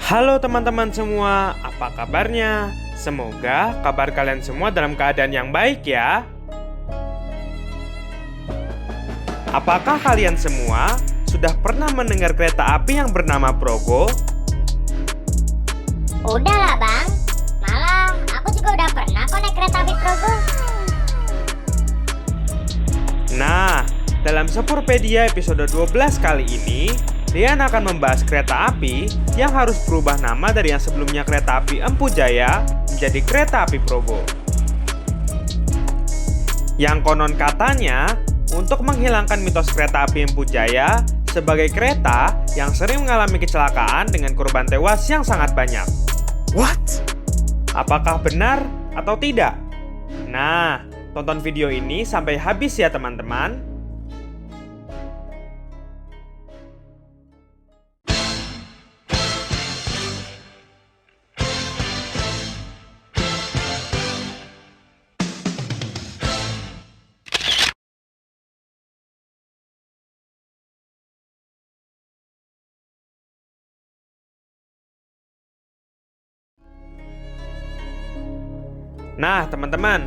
Halo teman-teman semua, apa kabarnya? Semoga kabar kalian semua dalam keadaan yang baik ya. Apakah kalian semua sudah pernah mendengar kereta api yang bernama Progo? Udah lah bang, malah aku juga udah pernah kok naik kereta api Progo. Nah, dalam Sepurpedia episode 12 kali ini, Dean akan membahas kereta api yang harus berubah nama dari yang sebelumnya kereta api Empu Jaya menjadi kereta api Progo. Yang konon katanya, untuk menghilangkan mitos kereta api Empu Jaya sebagai kereta yang sering mengalami kecelakaan dengan korban tewas yang sangat banyak. What? Apakah benar atau tidak? Nah, tonton video ini sampai habis ya teman-teman. Nah, teman-teman,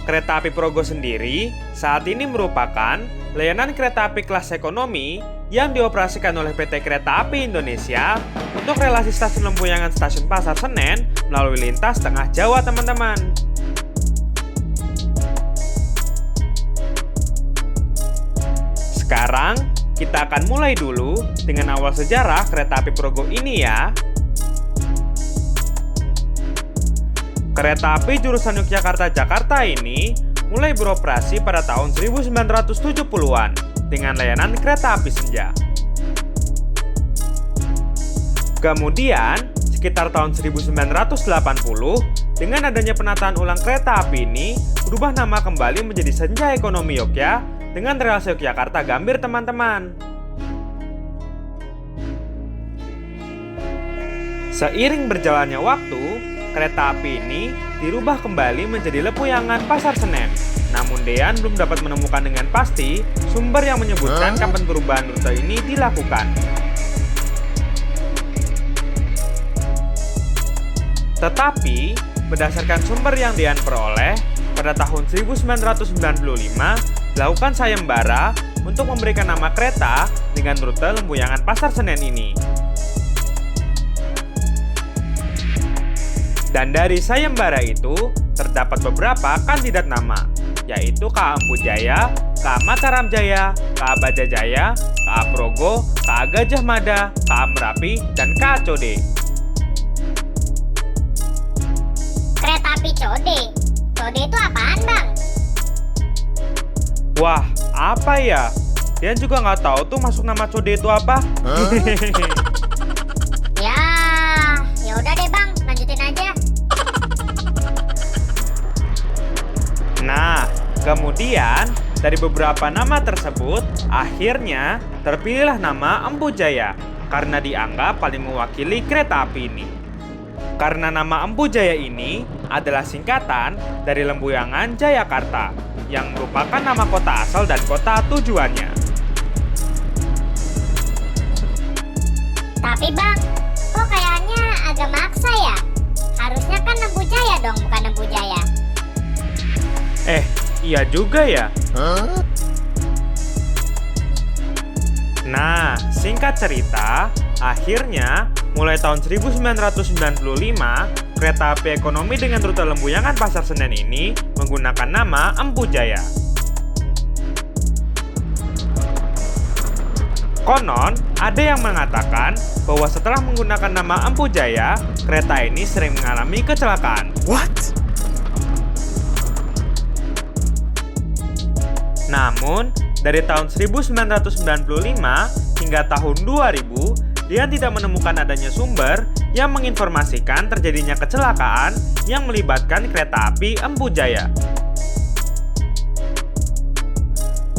kereta api Progo sendiri saat ini merupakan layanan kereta api kelas ekonomi yang dioperasikan oleh PT Kereta Api Indonesia untuk relasi stasiun Lempuyangan Stasiun Pasar Senen melalui lintas tengah Jawa, teman-teman. Sekarang, kita akan mulai dulu dengan awal sejarah kereta api Progo ini ya. Kereta api jurusan Yogyakarta-Jakarta ini mulai beroperasi pada tahun 1970-an dengan layanan kereta api senja. Kemudian, sekitar tahun 1980, dengan adanya penataan ulang kereta api ini berubah nama kembali menjadi Senja Ekonomi Yogya dengan relasi Yogyakarta Gambir, teman-teman. Seiring berjalannya waktu, kereta api ini dirubah kembali menjadi Lempuyangan Pasar Senen. Namun Dean belum dapat menemukan dengan pasti sumber yang menyebutkan kapan perubahan rute ini dilakukan. Tetapi, berdasarkan sumber yang Dean peroleh, pada tahun 1995 dilakukan sayembara untuk memberikan nama kereta dengan rute Lempuyangan Pasar Senen ini. Dan dari sayembara itu, terdapat beberapa kandidat nama, yaitu KA Empu Jaya, KA Mataram Jaya, KA Bajajaya, KA Progo, KA Gajah Mada, KA Merapi, dan KA Code. Kereta api Code? Code itu apaan bang? Wah, apa ya? Dia juga nggak tahu tuh masuk nama Code itu apa. Ya udah deh bang, lanjutin aja. Nah, kemudian dari beberapa nama tersebut, akhirnya terpilihlah nama Empu Jaya karena dianggap paling mewakili kereta api ini. Karena nama Empu Jaya ini adalah singkatan dari Lempuyangan Jayakarta, yang merupakan nama kota asal dan kota tujuannya. Tapi bang, kok kayaknya agak maksa ya? Harusnya kan Empu Jaya dong, bukan Empu Jaya. Iya juga ya. Nah, singkat cerita, akhirnya mulai tahun 1995, kereta api ekonomi dengan rute Lempuyangan Pasar Senen ini menggunakan nama Empu Jaya. Konon, ada yang mengatakan bahwa setelah menggunakan nama Empu Jaya, kereta ini sering mengalami kecelakaan. What? Namun, dari tahun 1995 hingga tahun 2000, Dean tidak menemukan adanya sumber yang menginformasikan terjadinya kecelakaan yang melibatkan kereta api Empu Jaya.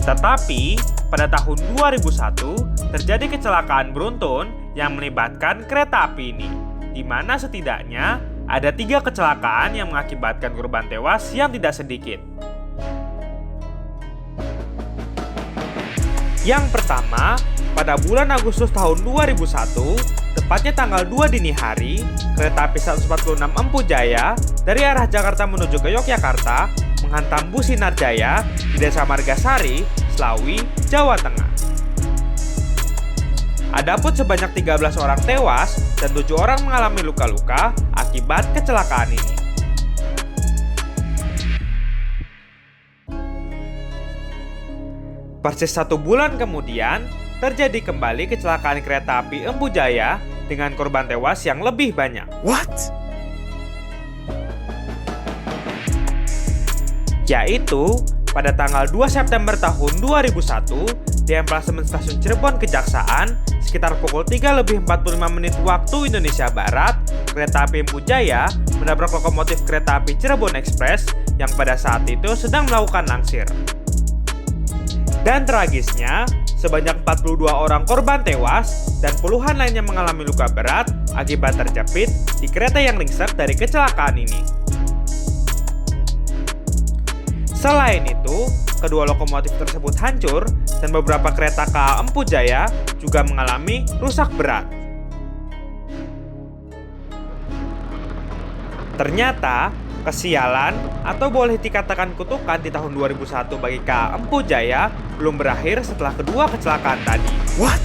Tetapi, pada tahun 2001, terjadi kecelakaan beruntun yang melibatkan kereta api ini, di mana setidaknya ada 3 kecelakaan yang mengakibatkan korban tewas yang tidak sedikit. Yang pertama, pada bulan Agustus tahun 2001, Tepatnya tanggal 2 dini hari, kereta api 146 Empu Jaya dari arah Jakarta menuju ke Yogyakarta menghantam bus Sinar Jaya di Desa Margasari, Slawi, Jawa Tengah. Adapun sebanyak 13 orang tewas dan 7 orang mengalami luka-luka akibat kecelakaan ini. Persis 1 bulan kemudian, terjadi kembali kecelakaan kereta api Empu Jaya dengan korban tewas yang lebih banyak. What? Yaitu pada tanggal 2 September tahun 2001 di emplasemen stasiun Cirebon Kejaksaan sekitar pukul 3:45 waktu Indonesia Barat, kereta api Empu Jaya menabrak lokomotif kereta api Cirebon Express yang pada saat itu sedang melakukan langsir. Dan tragisnya, sebanyak 42 orang korban tewas dan puluhan lainnya mengalami luka berat akibat terjepit di kereta yang ringsek dari kecelakaan ini. Selain itu, kedua lokomotif tersebut hancur dan beberapa kereta KA Empu Jaya juga mengalami rusak berat. Ternyata, kesialan atau boleh dikatakan kutukan di tahun 2001 bagi KA Empu Jaya belum berakhir setelah kedua kecelakaan tadi. What?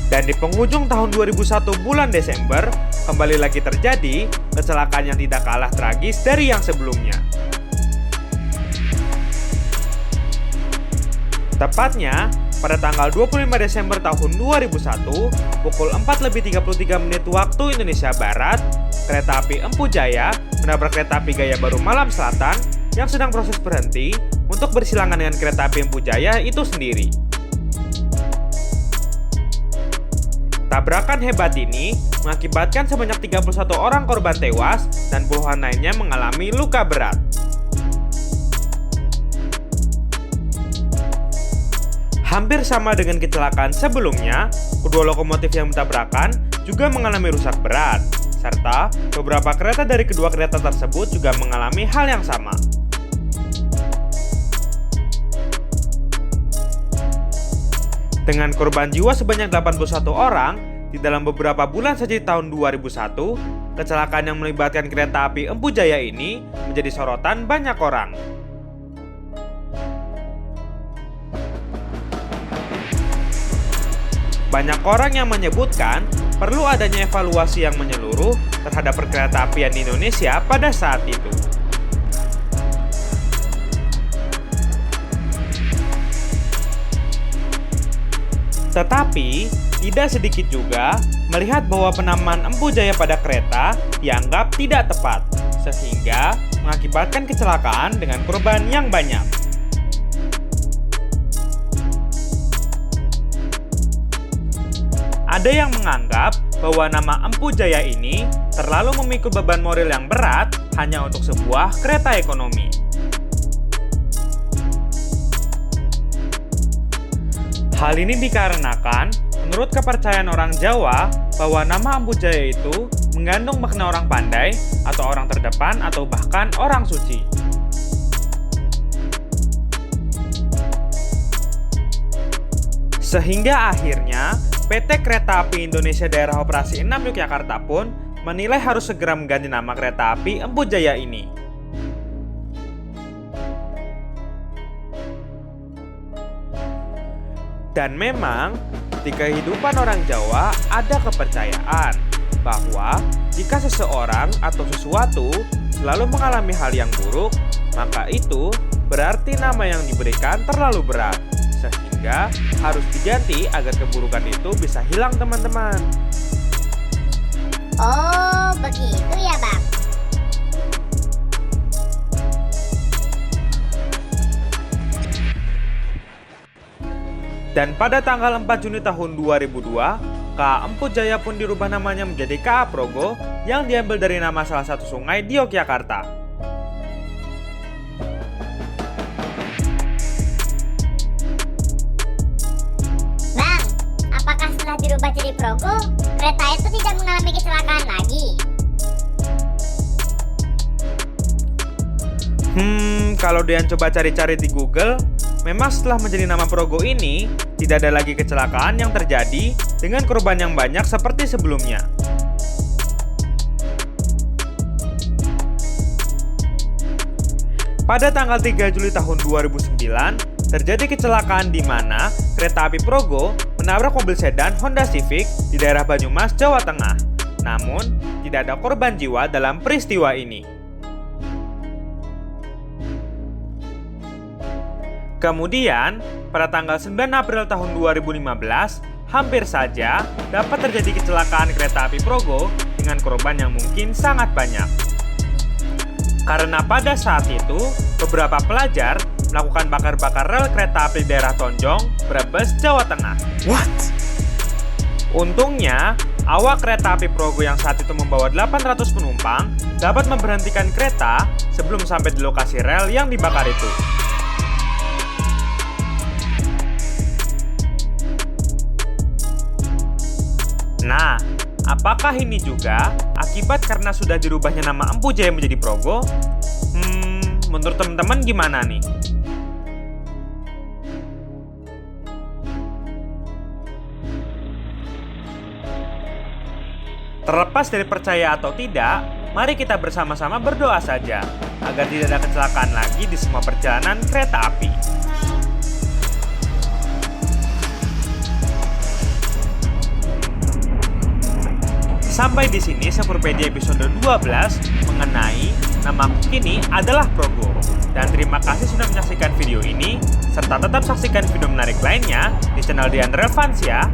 Dan di penghujung tahun 2001 bulan Desember, kembali lagi terjadi kecelakaan yang tidak kalah tragis dari yang sebelumnya. Tepatnya, pada tanggal 25 Desember tahun 2001, pukul 4:33 waktu Indonesia Barat, kereta api Empu Jaya menabrak kereta api Gaya Baru Malam Selatan yang sedang proses berhenti untuk bersilangan dengan kereta api Empu Jaya itu sendiri. Tabrakan hebat ini mengakibatkan sebanyak 31 orang korban tewas dan puluhan lainnya mengalami luka berat. Hampir sama dengan kecelakaan sebelumnya, kedua lokomotif yang bertabrakan juga mengalami rusak berat, serta beberapa kereta dari kedua kereta tersebut juga mengalami hal yang sama. Dengan korban jiwa sebanyak 81 orang, di dalam beberapa bulan saja di tahun 2001, kecelakaan yang melibatkan kereta api Empu Jaya ini menjadi sorotan banyak orang. Banyak orang yang menyebutkan perlu adanya evaluasi yang menyeluruh terhadap perkeretaapian di Indonesia pada saat itu. Tetapi, tidak sedikit juga melihat bahwa penamaan Empu Jaya pada kereta dianggap tidak tepat, sehingga mengakibatkan kecelakaan dengan korban yang banyak. Ada yang menganggap bahwa nama Empu Jaya ini terlalu memikul beban moral yang berat hanya untuk sebuah kereta ekonomi. Hal ini dikarenakan menurut kepercayaan orang Jawa bahwa nama Empu Jaya itu mengandung makna orang pandai atau orang terdepan atau bahkan orang suci. Sehingga akhirnya PT Kereta Api Indonesia Daerah Operasi 6 Yogyakarta pun menilai harus segera mengganti nama kereta api Empu Jaya ini. Dan memang, di kehidupan orang Jawa ada kepercayaan bahwa jika seseorang atau sesuatu selalu mengalami hal yang buruk, maka itu berarti nama yang diberikan terlalu berat, sehingga harus diganti agar keburukan itu bisa hilang, teman-teman. Oh, begitu ya, Bang. Dan pada tanggal 4 Juni tahun 2002, KA Empu Jaya pun dirubah namanya menjadi KA Progo yang diambil dari nama salah satu sungai di Yogyakarta. Bang, apakah setelah dirubah jadi Progo, kereta itu tidak mengalami kecelakaan lagi? Kalau Dian coba cari-cari di Google, memang setelah menjadi nama Progo ini, tidak ada lagi kecelakaan yang terjadi dengan korban yang banyak seperti sebelumnya. Pada tanggal 3 Juli tahun 2009, terjadi kecelakaan di mana kereta api Progo menabrak mobil sedan Honda Civic di daerah Banyumas, Jawa Tengah. Namun, tidak ada korban jiwa dalam peristiwa ini. Kemudian, pada tanggal 9 April tahun 2015, hampir saja dapat terjadi kecelakaan kereta api Progo dengan korban yang mungkin sangat banyak. Karena pada saat itu, beberapa pelajar melakukan bakar-bakar rel kereta api daerah Tonjong, Brebes, Jawa Tengah. What? Untungnya, awak kereta api Progo yang saat itu membawa 800 penumpang dapat memberhentikan kereta sebelum sampai di lokasi rel yang dibakar itu. Nah, apakah ini juga akibat karena sudah dirubahnya nama Empu Jaya menjadi Progo? Menurut teman-teman gimana nih? Terlepas dari percaya atau tidak, mari kita bersama-sama berdoa saja agar tidak ada kecelakaan lagi di semua perjalanan kereta api. Sampai di sini Sepurpedia episode 12 mengenai namaku kini adalah Progo. Dan terima kasih sudah menyaksikan video ini, serta tetap saksikan video menarik lainnya di channel Dian Relevansia.